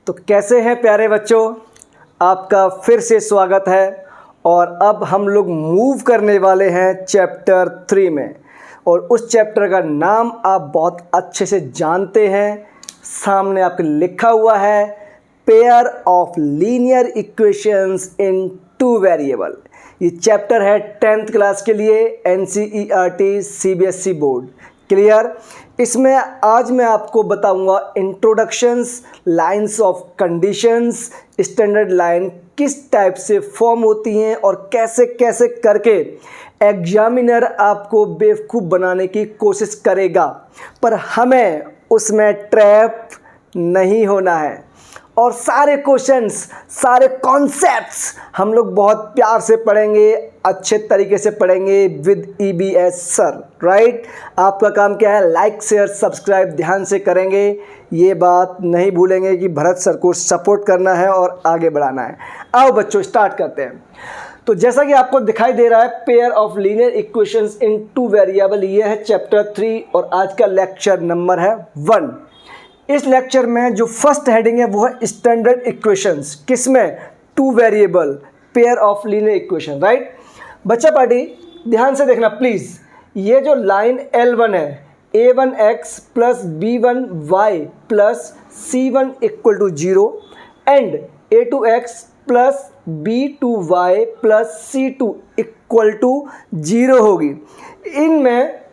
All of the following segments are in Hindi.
तो कैसे हैं प्यारे बच्चों, आपका फिर से स्वागत है। और अब हम लोग मूव करने वाले हैं चैप्टर 3 में, और उस चैप्टर का नाम आप बहुत अच्छे से जानते हैं। सामने आपके लिखा हुआ है pair of linear equations in two variable. ये चैप्टर है 10th क्लास के लिए, NCERT CBSE बोर्ड। क्लियर? इसमें आज मैं आपको बताऊंगा introductions, lines of conditions, standard line किस टाइप से फॉर्म होती हैं और कैसे कैसे करके एग्जामिनर आपको बेवकूफ़ बनाने की कोशिश करेगा, पर हमें उसमें ट्रैप नहीं होना है। और सारे क्वेश्चंस, सारे कॉन्सेप्ट्स हम लोग बहुत प्यार से पढ़ेंगे, अच्छे तरीके से पढ़ेंगे विद EBS सर। राइट? आपका काम क्या है? लाइक शेयर सब्सक्राइब ध्यान से करेंगे। ये बात नहीं भूलेंगे कि भरत सर को सपोर्ट करना है और आगे बढ़ाना है। आओ बच्चों स्टार्ट करते हैं। तो जैसा कि आपको दिखाई दे रहा है pair of linear equations in two variable, ये है चैप्टर 3 और आज का लेक्चर नंबर है 1। इस लेक्चर में जो फर्स्ट हेडिंग है वो है स्टैंडर्ड इक्वेशंस। किसमें? Two variable pair of linear equation. Right? बच्चा पार्टी ध्यान से देखना प्लीज़। ये जो लाइन L1 है, a1x plus b1y plus c1 equal to 0 and a2x plus b2y plus c2 equal to 0 होगी। इनमें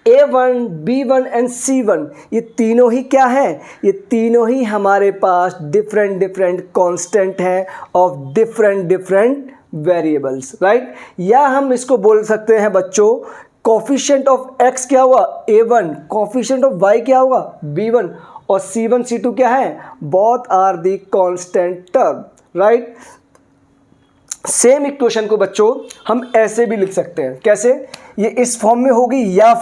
A1, B1 एंड C1 ये तीनों ही क्या हैं? ये तीनों ही हमारे पास डिफरेंट कांस्टेंट हैं ऑफ डिफरेंट वेरिएबल्स। राइट? या हम इसको बोल सकते हैं बच्चों, कोफिशिएंट ऑफ x क्या हुआ? A1, कोफिशिएंट ऑफ y क्या हुआ? B1, और C1 C2 क्या है? Both are the constant term. Right? Same equation को बच्चों हम ऐसे भी लिख सकते हैं। कैसे? ये इस फॉर्म में होगी या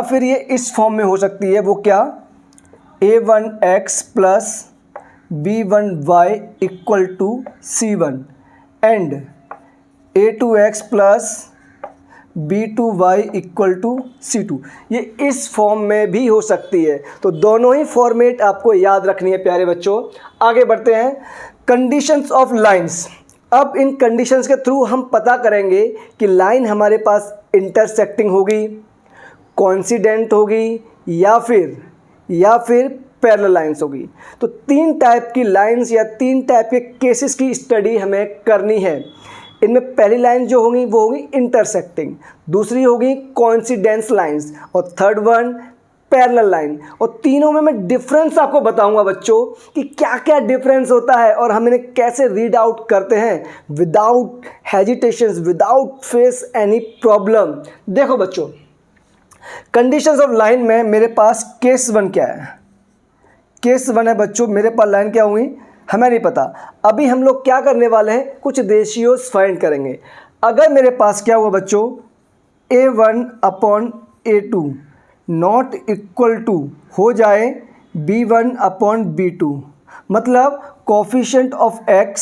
फिर ये इस फॉर्म में हो सकती है। वो क्या? a1x plus b1y equal to c1 and a2x plus b2y equal to c2। ये इस फॉर्म में भी हो सकती है। तो दोनों ही फॉर्मेट आपको याद रखनी है प्यारे बच्चों। आगे बढ़ते हैं। Conditions of lines. अब इन कंडीशंस के थ्रू हम पता करेंगे कि लाइन हमारे पास इंटरसेक्टिंग होगी, कोइंसिडेंट होगी या फिर पैरेलल लाइंस होगी। तो 3 टाइप की लाइंस या 3 टाइप के केसेस की स्टडी हमें करनी है। इनमें पहली लाइन जो होगी वो होगी इंटरसेक्टिंग, दूसरी होगी कोइंसिडेंस लाइंस और थर्ड वन पैरेलल लाइन। और तीनों में मैं डिफरेंस आपको बताऊंगा बच्चों कि क्या क्या डिफरेंस होता है और हम इन्हें कैसे रीड आउट करते हैं without hesitations, without face any problem. देखो बच्चों, कंडीशंस ऑफ लाइन में मेरे पास केस 1 क्या है? केस 1 है बच्चों, मेरे पास लाइन क्या हुई हमें नहीं पता। अभी हम लोग क्या करने वाले हैं, कुछ रेशियोज फाइंड करेंगे। अगर मेरे पास क्या हुआ बच्चों, a1 upon a2 not equal to हो जाए b1 अपॉन b2, मतलब कोफिशिएंट ऑफ x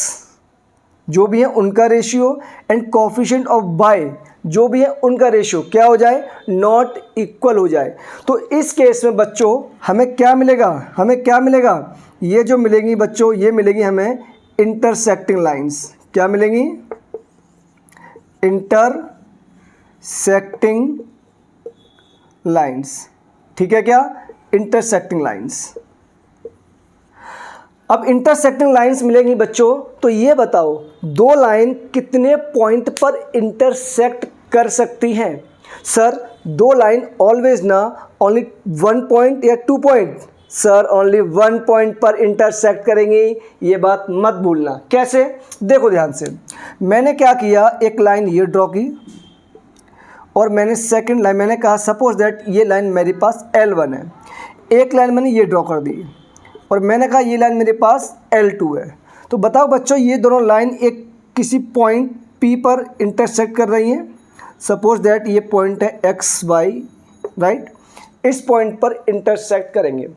जो भी है उनका ratio and coefficient of y जो भी है उनका रेशियो क्या हो जाए? नॉट इक्वल हो जाए। तो इस केस में बच्चों हमें क्या मिलेगा? ये जो मिलेंगी बच्चों, ये मिलेगी हमें इंटरसेक्टिंग लाइंस। क्या मिलेंगी? Intersecting lines. ठीक है क्या? Intersecting lines. अब इंटरसेक्टिंग लाइंस मिलेंगी बच्चों, तो ये बताओ दो लाइन कितने पॉइंट पर इंटरसेक्ट कर सकती हैं? सर दो लाइन ऑलवेज ना ओनली 1 पॉइंट या 2 पॉइंट? सर ओनली 1 पॉइंट पर इंटरसेक्ट करेंगे, ये बात मत भूलना। कैसे? देखो ध्यान से, मैंने क्या किया, एक लाइन ये ड्रॉ की और मैंने सेकंड लाइन मैंने कहा सपोज दैट ये लाइन मेरे पास L1 है। एक लाइन मैंने ये ड्रॉ कर दी और मैंने कहा ये लाइन मेरे पास L2 है। तो बताओ बच्चों ये दोनों लाइन एक किसी पॉइंट P पर इंटरसेक्ट कर रही हैं। सपोज दैट ये पॉइंट है XY। राइट? इस पॉइंट पर इंटरसेक्ट करेंगे।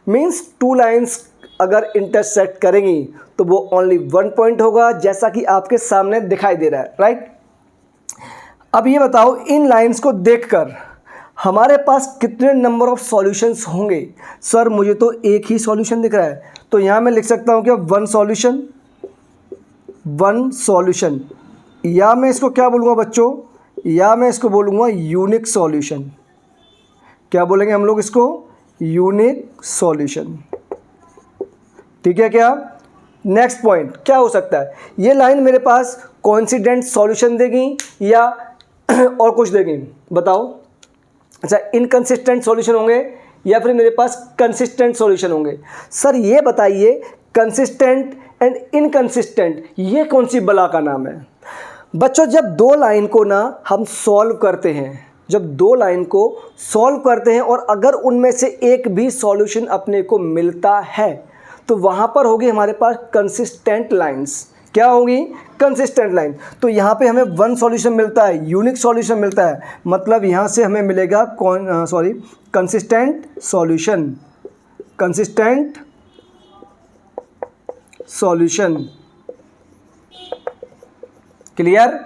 मीन्स 2 लाइन्स अगर इंटरसेक्ट करेंगी तो वो ओनली 1 पॉइंट होगा, जैसा कि आपके सामने दिखाई दे रहा है। राइट? अब ये बताओ इन लाइंस को देखकर हमारे पास कितने नंबर ऑफ सॉल्यूशंस होंगे? सर मुझे तो एक ही सॉल्यूशन दिख रहा है, तो यहाँ मैं लिख सकता हूँ क्या वन सॉल्यूशन, या मैं इसको क्या बोलूँगा बच्चों, या मैं इसको बोलूँगा यूनिक सॉल्यूशन। क्या बोलेंगे हम लोग इसको? Unique solution. ठीक है क्या? नेक्स्ट पॉइंट क्या हो सकता है? ये लाइन मेरे पास कोइंसिडेंट सॉल्यूशन देगी या और कुछ देगी? बताओ। अच्छा, इनकंसिस्टेंट सॉल्यूशन होंगे या फिर मेरे पास कंसिस्टेंट सॉल्यूशन होंगे? सर ये बताइए, कंसिस्टेंट एंड इनकंसिस्टेंट ये कौन सी बला का नाम है? बच्चों जब दो लाइन को ना हम सॉल्व करते हैं, और अगर उनमें से एक भी सॉल्यूशन अपने को मिलता है तो वहाँ पर होगी हमारे पास कंसिस्टेंट लाइंस। क्या होगी? Consistent line. तो यहाँ पे हमें वन सॉल्यूशन मिलता है, यूनिक सॉल्यूशन मिलता है, मतलब यहाँ से हमें मिलेगा कंसिस्टेंट सॉल्यूशन। क्लियर?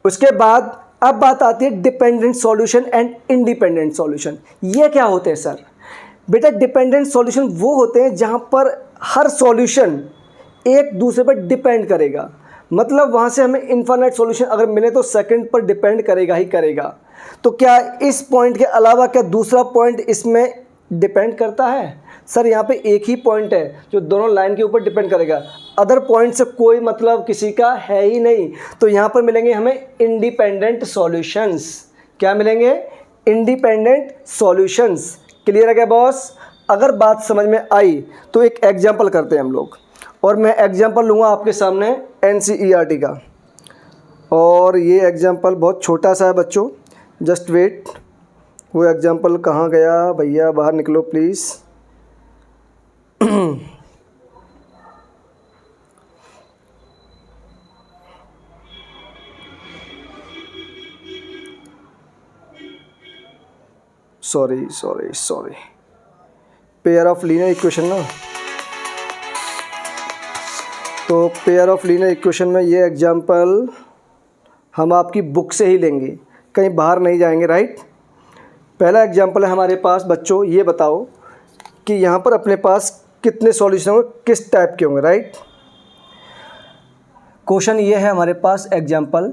उसके बाद अब बात आती है dependent solution and independent solution. ये क्या होते हैं सर? बेटा डिपेंडेंट सॉल्यूशन वो होते हैं जहाँ पर हर सॉल्यूशन एक दूसरे पर डिपेंड करेगा, मतलब वहाँ से हमें इनफाइनाइट सॉल्यूशन अगर मिले तो सेकंड पर डिपेंड करेगा ही करेगा। तो क्या इस पॉइंट के अलावा क्या दूसरा पॉइंट इसमें डिपेंड करता है? सर यहाँ पे एक ही पॉइंट है जो दोनों लाइन के ऊपर डिपेंड करेगा, अदर पॉइंट से कोई मतलब किसी का है ही नहीं। तो यहाँ पर मिलेंगे हमें इंडिपेंडेंट सॉल्यूशंस। क्या मिलेंगे? Independent solutions. क्लियर है क्या बॉस? अगर बात समझ में आई तो एक एग्जाम्पल करते हैं हम लोग, और मैं एग्जाम्पल लूँगा आपके सामने NCERT का, और ये एग्जाम्पल बहुत छोटा सा है बच्चों, जस्ट वेट। वो एग्जाम्पल कहाँ गया भैया? बाहर निकलो please. Sorry pair of linear equation ना, तो पेयर ऑफ लीनियर इक्वेशन में ये एग्जाम्पल हम आपकी बुक से ही लेंगे, कहीं बाहर नहीं जाएंगे, राइट। पहला एग्जाम्पल है हमारे पास बच्चों, ये बताओ कि यहाँ पर अपने पास कितने सॉल्यूशन होंगे, किस टाइप के होंगे, राइट। क्वेश्चन ये है हमारे पास example,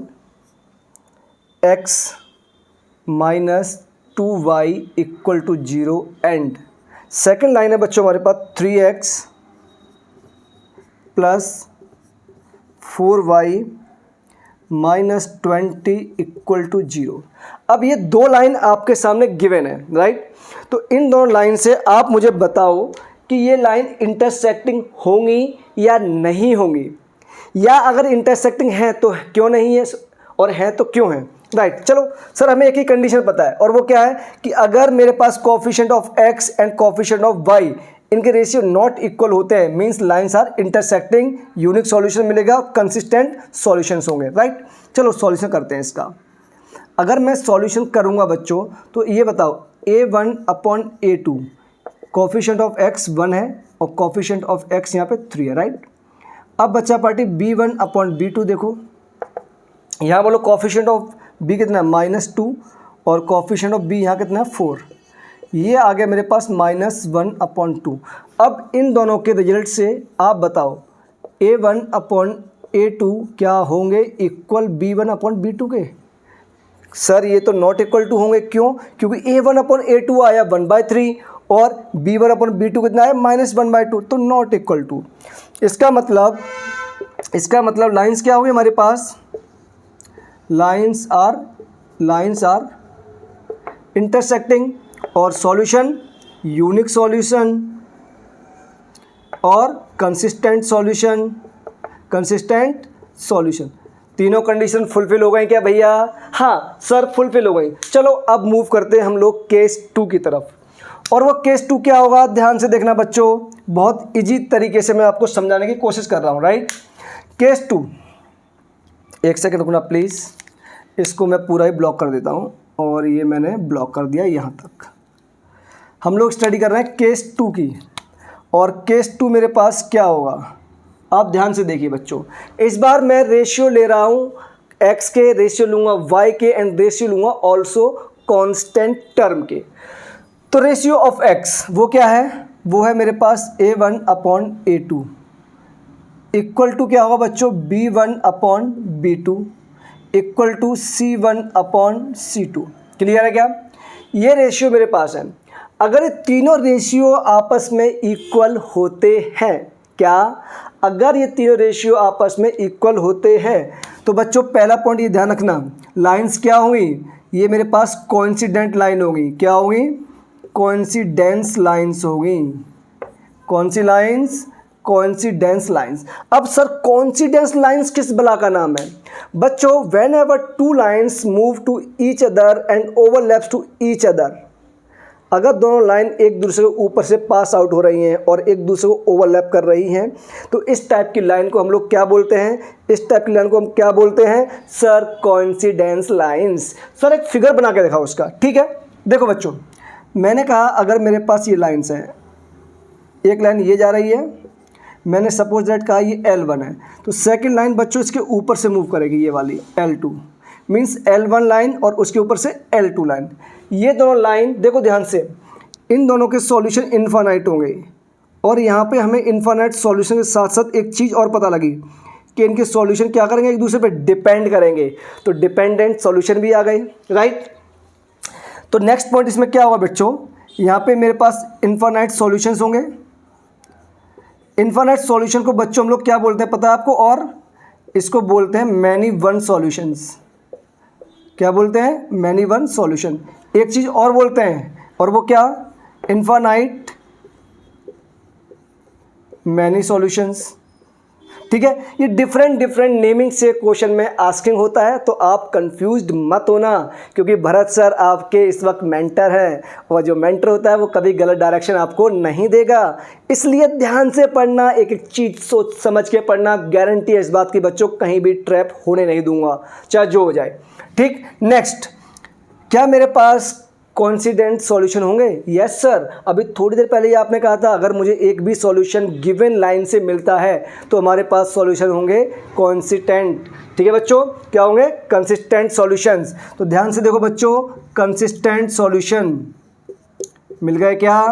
x minus 2y equal to 0 and second line है बच्चों हमारे पास 3x plus 4y minus 20 equal to 0। अब ये दो लाइन आपके सामने गिवन है, राइट। तो इन दोनों लाइन से आप मुझे बताओ कि ये लाइन इंटरसेक्टिंग होंगी या नहीं होंगी, या अगर इंटरसेक्टिंग है तो क्यों नहीं है, और है तो क्यों है, राइट। चलो सर हमें एक ही कंडीशन पता है, और वो क्या है कि अगर मेरे पास coefficient of x and coefficient of y इनके रेशियो नॉट इक्वल होते हैं, means lines are intersecting, unique solution मिलेगा, कंसिस्टेंट सॉल्यूशंस होंगे, राइट। चलो सॉल्यूशन करते हैं इसका। अगर मैं सॉल्यूशन करूंगा बच्चों तो ये बताओ a1 upon a2, coefficient of x 1 है और कोफिशिएंट ऑफ x यहाँ पे 3 है, राइट। अब बच्चा पार्टी b1 अपॉन b2, देखो यहाँ बोलो कोफिशिएंट ऑफ b कितना है -2 और कोफिशिएंट ऑफ b यहाँ कितना है 4, ये आ गया मेरे पास -1/2। अब इन दोनों के रिजल्ट से आप बताओ a1 अपॉन a2 क्या होंगे, इक्वल b1 अपॉन b2 के। सर ये तो नॉट इक्वल टू होंगे, क्यों? क्योंकि a1 अपॉन a2 आया 1/3 और b1 अपॉन b2 कितना है -1/2, तो नॉट इक्वल टू। इसका मतलब लाइंस क्या होगी हमारे पास, लाइंस आर इंटरसेक्टिंग, और सॉल्यूशन यूनिक सॉल्यूशन और कंसिस्टेंट सॉल्यूशन। तीनों कंडीशन फुलफिल हो गई क्या भैया? हाँ सर फुलफिल हो गई। चलो अब मूव करते हैं हम लोग केस 2 की तरफ, और वो केस 2 क्या होगा, ध्यान से देखना बच्चों, बहुत इजी तरीके से मैं आपको समझाने की कोशिश कर रहा हूँ, राइट। केस 2, एक सेकंड रुकना प्लीज़, इसको मैं पूरा ही ब्लॉक कर देता हूँ, और ये मैंने ब्लॉक कर दिया यहाँ तक। हम लोग स्टडी कर रहे हैं केस 2 की, और केस 2 मेरे पास क्या होगा, आप ध्यान से देखिए बच्चों। इस बार मैं रेशियो ले रहा हूँ x के, रेशियो लूँगा y के, एंड रेशियो लूँगा ऑल्सो कांस्टेंट टर्म के। तो रेशियो ऑफ एक्स वो क्या है, वो है मेरे पास A1/A2 इक्वल टू क्या होगा बच्चों, B1/B2 equal to C1/C2। Clear है क्या? ये रेशियो मेरे पास है। अगर ये तीनों रेशियो आपस में इक्वल होते हैं, क्या अगर ये तीनों रेशियो आपस में इक्वल होते हैं तो बच्चों पहला पॉइंट ये ध्यान रखना, लाइंस क्या होंगी, ये मेरे पास कोइंसिडेंट लाइन होगी। क्या होगी? कोइंसिडेंस लाइंस होगी। कौन सी लाइंस? Coincidence lines. अब सर कोइंसिडेंस लाइंस किस बला का नाम है? बच्चों whenever two lines move to each other and overlaps to each other, अगर दोनों लाइन एक दूसरे के ऊपर से पास आउट हो रही हैं और एक दूसरे को ओवरलैप कर रही हैं तो इस टाइप की लाइन को हम लोग क्या बोलते हैं? इस टाइप की लाइन को हम क्या बोलते हैं सर? Coincidence lines. सर एक फिगर बना के दिखाओ उसका, ठीक है? देखो बच्चों, मैंने कहा अगर मेरे पास ये लाइन्स हैं, एक लाइन ये जा रही है, मैंने सपोज दैट कहा ये L1 है, तो सेकंड लाइन बच्चों इसके ऊपर से मूव करेगी, ये वाली L2 मीन्स L1 लाइन और उसके ऊपर से L2 लाइन। ये दोनों लाइन देखो ध्यान से, इन दोनों के सॉल्यूशन इन्फानाइट होंगे और यहाँ पे हमें इन्फानाइट सॉल्यूशन के साथ साथ एक चीज़ और पता लगी कि इनके सॉल्यूशन क्या करेंगे, एक दूसरे पे डिपेंड करेंगे, तो डिपेंडेंट सॉल्यूशन भी आ गए, राइट? तो नेक्स्ट पॉइंट इसमें क्या होगा बच्चों, यहाँ पे मेरे पास इन्फानाइट सॉल्यूशंस होंगे। इन्फानाइट सॉल्यूशन को बच्चों हम लोग क्या बोलते हैं पता है आपको? और इसको बोलते हैं मैनी वन सॉल्यूशंस। क्या बोलते हैं? Many one solution. एक चीज़ और बोलते हैं, और वो क्या? Infinite many solutions. ठीक है, ये डिफरेंट नेमिंग से क्वेश्चन में आस्किंग होता है, तो आप कंफ्यूज्ड मत होना, क्योंकि भरत सर आपके इस वक्त मेंटर हैं और जो मेंटर होता है वो कभी गलत डायरेक्शन आपको नहीं देगा। इसलिए ध्यान से पढ़ना, एक एक चीज़ सोच समझ के पढ़ना। गारंटी है इस बात की बच्चों, कहीं भी ट्रैप होने नहीं दूंगा, चाहे जो हो जाए। ठीक, नेक्स्ट, क्या मेरे पास कोइंसिडेंट सॉल्यूशन होंगे? Yes sir. अभी थोड़ी देर पहले ही आपने कहा था अगर मुझे एक भी सॉल्यूशन गिवन लाइन से मिलता है तो हमारे पास सॉल्यूशन होंगे कोइंसिडेंट। ठीक है बच्चों, क्या होंगे? Consistent solutions. तो ध्यान से देखो बच्चों, कंसिस्टेंट सॉल्यूशन मिल गए क्या?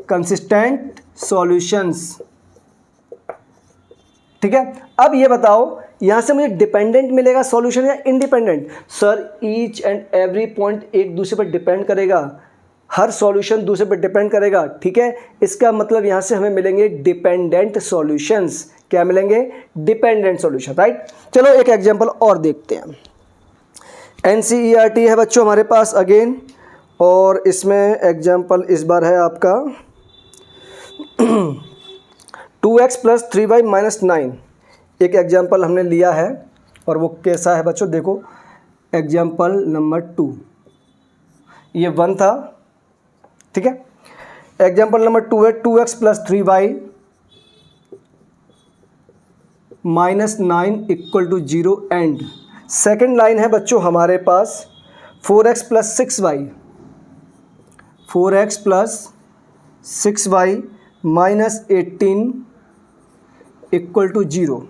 Consistent solutions. ठीक है, अब ये बताओ यहाँ से मुझे डिपेंडेंट मिलेगा सॉल्यूशन या independent? Sir each and every point एक दूसरे पर डिपेंड करेगा, हर सॉल्यूशन दूसरे पर डिपेंड करेगा। ठीक है, इसका मतलब यहाँ से हमें मिलेंगे डिपेंडेंट सॉल्यूशंस। क्या मिलेंगे? Dependent solution, right? चलो एक एग्जांपल और देखते हैं। NCERT है बच्चों हमारे पास अगेन, और इसमें एग्जांपल इस बार है आपका 2x + 3y - 9। एक एग्जाम्पल हमने लिया है और वो कैसा है बच्चों? देखो एग्जाम्पल नंबर 2, ये 1 था। ठीक है, एग्जाम्पल नंबर 2 है 2x + 3y - 9 = 0 and second line है बच्चों हमारे पास 4x + 6y - 18 = 0।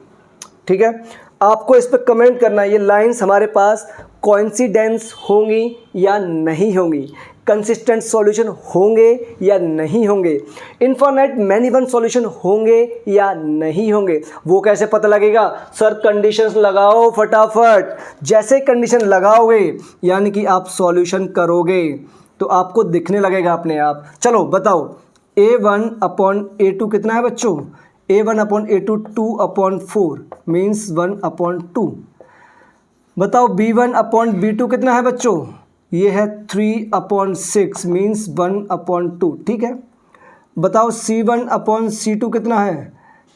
ठीक है, आपको इस पर कमेंट करना है ये लाइंस हमारे पास कोइंसिडेंस होंगी या नहीं होंगी, कंसिस्टेंट सॉल्यूशन होंगे या नहीं होंगे, इन्फानाइट मैनी वन सॉल्यूशन होंगे या नहीं होंगे। वो कैसे पता लगेगा? सर कंडीशंस लगाओ फटाफट। जैसे कंडीशन लगाओगे यानी कि आप सॉल्यूशन करोगे तो आपको दिखने लगेगा अपने आप। चलो बताओ, A1/A2 कितना है बच्चों? A1/A2 2/4 means 1/2। बताओ B1/B2 कितना है बच्चों? ये है 3/6 मीन्स 1/2। ठीक है, बताओ C1/C2 कितना है?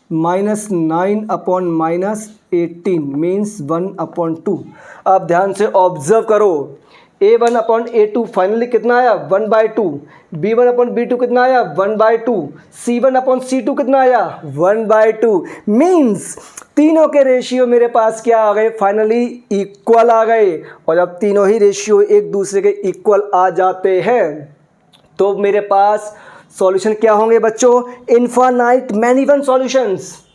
-9/-18 मीन्स 1/2। आप ध्यान से ऑब्जर्व करो, A1/A2 फाइनली कितना आया? 1/2। B1/B2 कितना आया? 1/2। C1/C2 कितना आया? 1/2 मीन्स तीनों के रेशियो मेरे पास क्या आ गए? फाइनली इक्वल आ गए। और जब तीनों ही रेशियो एक दूसरे के इक्वल आ जाते हैं तो मेरे पास सॉल्यूशन क्या होंगे बच्चों? इन्फानाइट मैनी वन सॉल्यूशंस,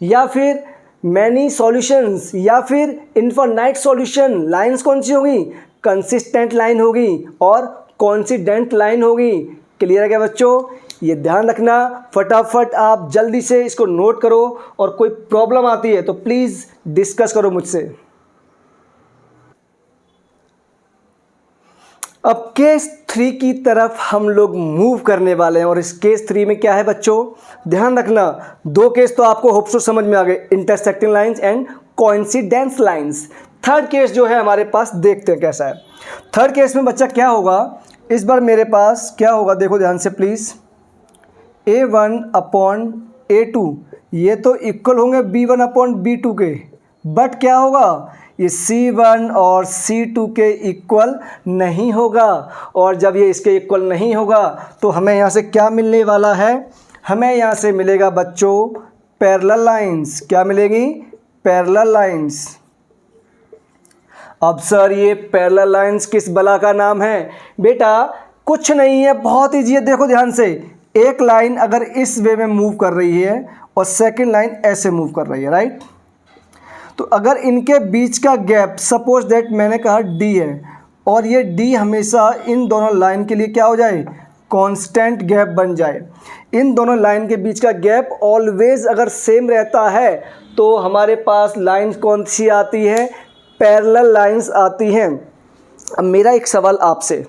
या फिर मैनी सॉल्यूशंस, या फिर इन्फानाइट सॉल्यूशन। लाइंस कौन सी होंगी? कंसिस्टेंट लाइन होगी और कोइंसिडेंट लाइन होगी। क्लियर है क्या बच्चों? ये ध्यान रखना, फटाफट आप जल्दी से इसको नोट करो और कोई प्रॉब्लम आती है तो प्लीज़ डिस्कस करो मुझसे। अब केस 3 की तरफ हम लोग मूव करने वाले हैं और इस केस 3 में क्या है बच्चों, ध्यान रखना। 2 केस तो आपको होप सो समझ में आ गए, intersecting lines and coincidence lines. Third case जो है हमारे पास, देखते हैं कैसा है। थर्ड केस में बच्चा क्या होगा, इस बार मेरे पास क्या होगा, देखो ध्यान से प्लीज़। A1 अपॉन A2 ये तो इक्वल होंगे B1 अपॉन B2 के, बट क्या होगा, ये C1 और C2 के इक्वल नहीं होगा। और जब ये इसके इक्वल नहीं होगा तो हमें यहाँ से क्या मिलने वाला है, हमें यहाँ से मिलेगा बच्चों पैरेलल लाइंस। क्या मिलेगी? Parallel lines. अब सर ये पैरेलल लाइंस किस बला का नाम है? बेटा कुछ नहीं है, बहुत ईजी है। देखो ध्यान से, एक लाइन अगर इस वे में मूव कर रही है और सेकंड लाइन ऐसे मूव कर रही है, राइट? तो अगर इनके बीच का गैप, सपोज दैट मैंने कहा D है और ये D हमेशा इन दोनों लाइन के लिए क्या हो जाए, कांस्टेंट गैप बन जाए। इन दोनों लाइन के बीच का गैप ऑलवेज अगर सेम रहता है तो हमारे पास लाइंस कौन सी आती है, पैरेलल लाइंस आती हैं। अब मेरा एक सवाल आपसे,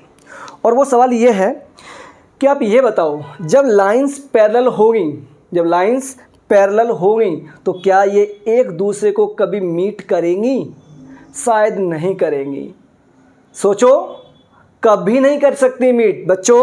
और वो सवाल ये है कि आप ये बताओ, जब लाइंस पैरेलल होंगी, जब लाइंस पैरेलल होंगी तो क्या ये एक दूसरे को कभी मीट करेंगी? शायद नहीं करेंगी। सोचो, कभी नहीं कर सकती मीट। बच्चों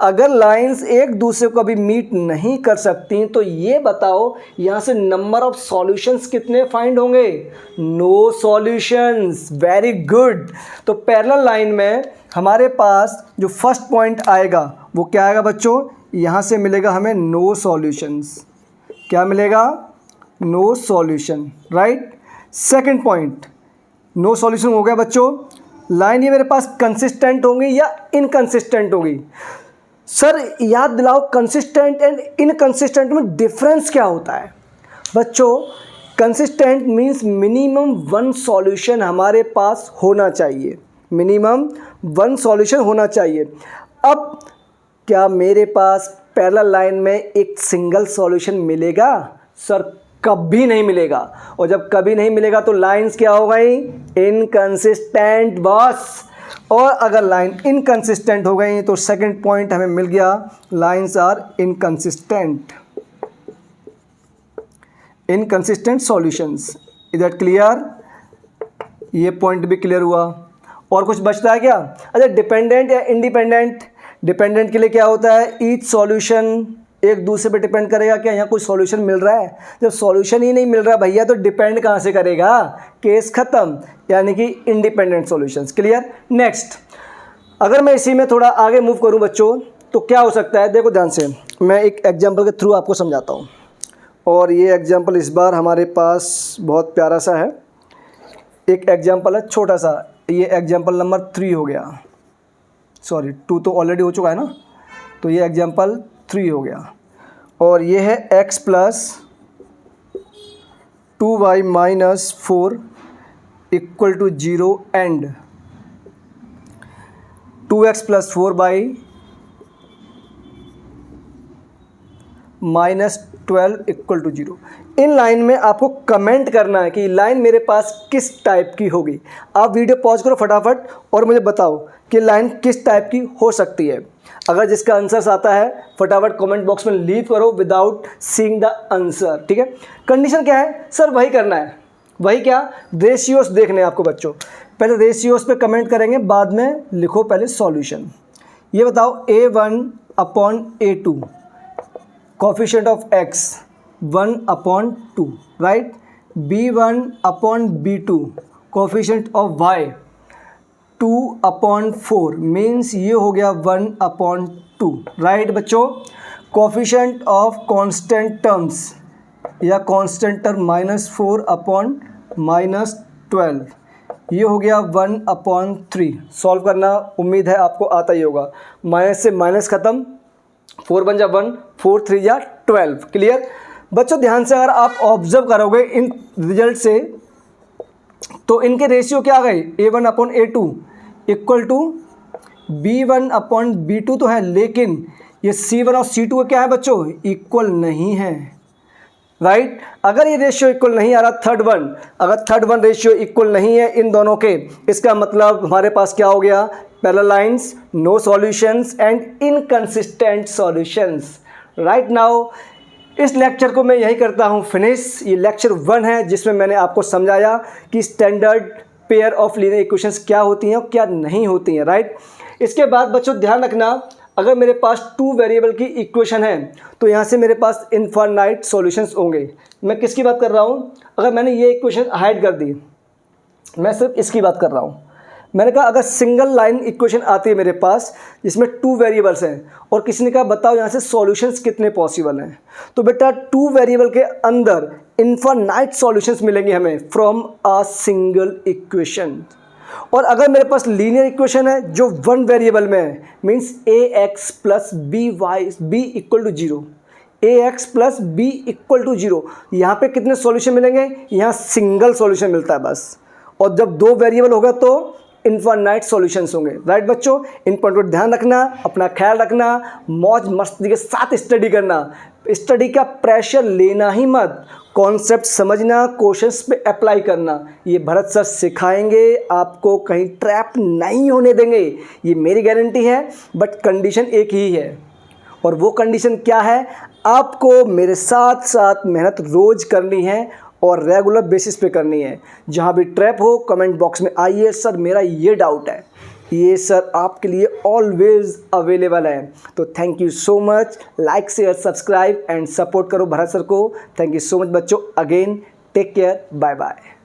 अगर लाइंस एक दूसरे को कभी मीट नहीं कर सकती तो ये बताओ यहाँ से नंबर ऑफ सॉल्यूशंस कितने फाइंड होंगे? No solutions. Very good. तो पैरेलल लाइन में हमारे पास जो फर्स्ट पॉइंट आएगा वो क्या आएगा बच्चों, यहाँ से मिलेगा हमें नो सॉल्यूशंस। क्या मिलेगा? No solution, right. Second point, no solution हो गया बच्चों। लाइन ये मेरे पास कंसिस्टेंट होंगी या इनकंसिस्टेंट होगी? सर याद दिलाओ, कंसिस्टेंट एंड इनकंसिस्टेंट में डिफरेंस क्या होता है? बच्चों कंसिस्टेंट मीन्स मिनिमम 1 सॉल्यूशन हमारे पास होना चाहिए, मिनिमम 1 सॉल्यूशन होना चाहिए। अब क्या मेरे पास पैरेलल लाइन में एक सिंगल सॉल्यूशन मिलेगा? सर कभी नहीं मिलेगा। और जब कभी नहीं मिलेगा तो लाइंस क्या हो गई? Inconsistent boss. और अगर लाइन इनकंसिस्टेंट हो गई तो सेकंड पॉइंट हमें मिल गया, lines are inconsistent, inconsistent solutions. Is that clear? ये पॉइंट भी क्लियर हुआ। और कुछ बचता है क्या? अच्छा, डिपेंडेंट या इंडिपेंडेंट? डिपेंडेंट के लिए क्या होता है, ईच सॉल्यूशन एक दूसरे पे डिपेंड करेगा। क्या यहाँ कोई सॉल्यूशन मिल रहा है? जब सॉल्यूशन ही नहीं मिल रहा भैया तो डिपेंड कहाँ से करेगा? केस ख़त्म, यानी कि इंडिपेंडेंट सॉल्यूशंस। क्लियर? नेक्स्ट, अगर मैं इसी में थोड़ा आगे मूव करूँ बच्चों तो क्या हो सकता है? देखो ध्यान से, मैं एक एग्जाम्पल के थ्रू आपको समझाता हूँ। और ये एग्जाम्पल इस बार हमारे पास बहुत प्यारा सा है। एक एग्जाम्पल है छोटा सा, ये एग्जाम्पल नंबर 3 हो गया, सॉरी 2 तो ऑलरेडी हो चुका है ना, तो ये एग्जाम्पल 3 हो गया। और ये है x plus 2y minus 4 equal to 0 and 2x plus 4y minus 12 equal to 0। इन लाइन में आपको कमेंट करना है कि लाइन मेरे पास किस टाइप की होगी। आप वीडियो पॉज करो फटाफट और मुझे बताओ कि लाइन किस टाइप की हो सकती है। अगर जिसका आंसर आता है फटाफट कमेंट बॉक्स में लीव करो विदाउट सीइंग द आंसर, ठीक है। कंडीशन क्या है? सर वही करना है। वही क्या? रेशियोस देखने हैं आपको बच्चों। पहले रेशियोस पे कमेंट करेंगे, बाद में लिखो पहले सॉल्यूशन। ये बताओ A1 upon A2 coefficient of x 1 upon 2, right. B1 upon B2 coefficient of y 2 upon 4 means ये हो गया 1 अपॉन 2, राइट बच्चों। कोफिशिएंट ऑफ कांस्टेंट टर्म्स या कांस्टेंट टर्म -4 अपॉन -12 ये हो गया 1 अपॉन 3। सॉल्व करना उम्मीद है आपको आता ही होगा। माइनस से माइनस ख़त्म, 4 बन जा 1, 4 3 जा 12। क्लियर बच्चों? ध्यान से अगर आप ऑब्जर्व करोगे इन रिजल्ट से तो इनके रेशियो क्या आ गए? A1 upon A2 equal to B1/B2 तो है, लेकिन ये C1 और C2 क्या है बच्चों, इक्वल नहीं है, राइट। अगर ये रेशियो इक्वल नहीं आ रहा थर्ड वन रेशियो इक्वल नहीं है इन दोनों के, इसका मतलब हमारे पास क्या हो गया, parallel lines, no solutions and inconsistent solutions. Right now इस लेक्चर को मैं यही करता हूँ फिनिश। ये लेक्चर 1 है जिसमें मैंने आपको समझाया कि standard pair of linear equations क्या होती हैं और क्या नहीं होती हैं, राइट। इसके बाद बच्चों ध्यान रखना, अगर मेरे पास 2 वेरिएबल की इक्वेशन है तो यहाँ से मेरे पास इनफाइनाइट सॉल्यूशंस होंगे। मैं किसकी बात कर रहा हूँ, अगर मैंने ये इक्वेशन हाइड कर दी, मैं सिर्फ इसकी बात कर रहा हूँ। मैंने कहा अगर सिंगल लाइन इक्वेशन आती है मेरे पास जिसमें 2 वेरिएबल्स हैं और किसी ने कहा बताओ यहाँ से सॉल्यूशंस कितने पॉसिबल हैं, तो बेटा 2 वेरिएबल के अंदर इनफाइनाइट सॉल्यूशंस मिलेंगे हमें फ्रॉम अ सिंगल इक्वेशन। और अगर मेरे पास लीनियर इक्वेशन है जो 1 वेरिएबल में है, means ax plus b equal to 0, ax plus b equal to 0, यहाँ पे कितने सॉल्यूशन मिलेंगे, यहाँ सिंगल सॉल्यूशन मिलता है बस। और जब 2 वेरिएबल होगा तो इनफाइनाइट सॉल्यूशंस होंगे, राइट बच्चों। इन पॉइंट को ध्यान रखना, अपना ख्याल रखना, मौज मस्ती के साथ स्टडी करना, स्टडी का प्रेशर लेना ही मत, कॉन्सेप्ट समझना, क्वेश्चंस पे अप्लाई करना। ये भरत सर सिखाएंगे, आपको कहीं ट्रैप नहीं होने देंगे, ये मेरी गारंटी है। बट कंडीशन एक ही है, और वो कंडीशन क्या है, आपको मेरे साथ साथ मेहनत रोज़ करनी है और रेगुलर बेसिस पे करनी है। जहाँ भी ट्रैप हो कमेंट बॉक्स में आइए, सर मेरा ये डाउट है, ये सर आपके लिए ऑलवेज अवेलेबल है। तो thank you so much, like share subscribe and support करो भरत सर को। थैंक यू सो मच बच्चों, again take care, bye bye.